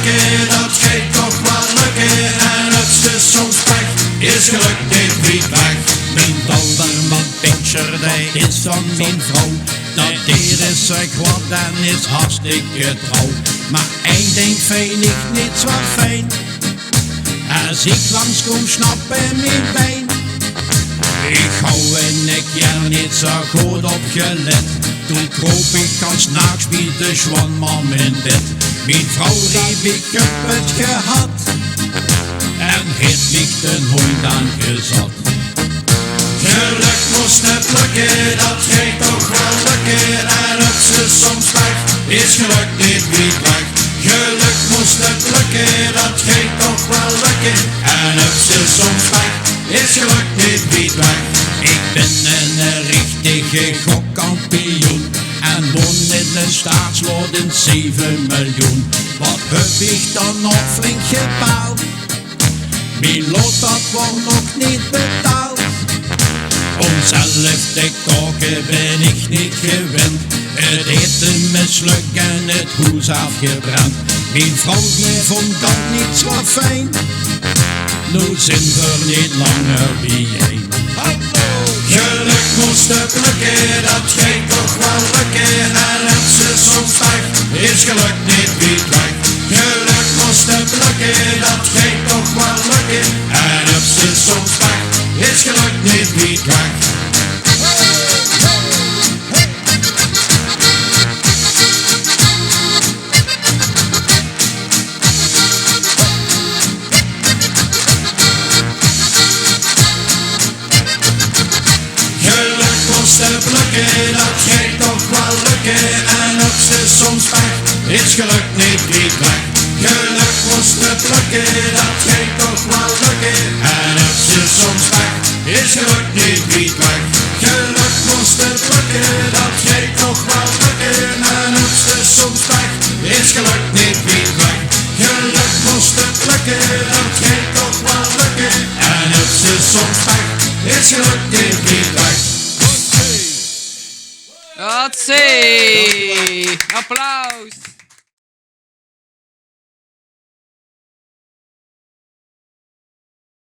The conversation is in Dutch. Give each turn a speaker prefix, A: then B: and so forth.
A: lukken, dat gaat toch wel lukken. En het is soms pech, is geluk niet weg.
B: Mijn dolderman picture, dat is van mijn vrouw. Dat dier is wat en is hartstikke trouw. Maar hij denkt vind ik niet zo fijn. Als ik langskom snappen mijn pijn. Ik hou en ik ja niet zo goed opgelet. Toen kroop ik als naaks bij de zwanman in bed. Mijn vrouw riep ik heb het gehad. En het ligt een hond aan gezat.
A: Geluk moest het lukken, dat gaat toch wel lukken. En het is soms weg, is geluk niet weg. Geluk moest het lukken, dat gaat toch wel lukken. En het is soms weg, is geluk niet weg.
B: Ik ben een richtige gokkampioen. En won in de staatslot in 7 miljoen. Wat heb ik dan nog flink gepaald? Mijn lot dat wordt nog niet betaald. Om zelf te koken ben ik niet gewend. Het eten mislukt en het huis afgebrand. Mijn vrouw die vond dat niet zo fijn. Nu zijn we niet langer bijeen.
A: Geluk moest het lukken, dat gaat toch wel lukken. En het is soms weg, is geluk niet weg. Geluk moest het lukken, dat gaat toch wel lukken. En het is soms weg, is geluk niet weg. Het lukken, dat gaat toch wel lukken. En het is soms weg, is geluk niet weg. Geluk moest het lukken, dat gaat toch wel lukken. En het is soms weg, is geluk niet weg. Geluk moest het lukken, dat gaat toch wel lukken. En het is soms weg, is geluk niet weg. Geluk moest het lukken, dat gaat toch wel lukken. En het is soms weg, is geluk niet weg.
C: Godzee! Applaus!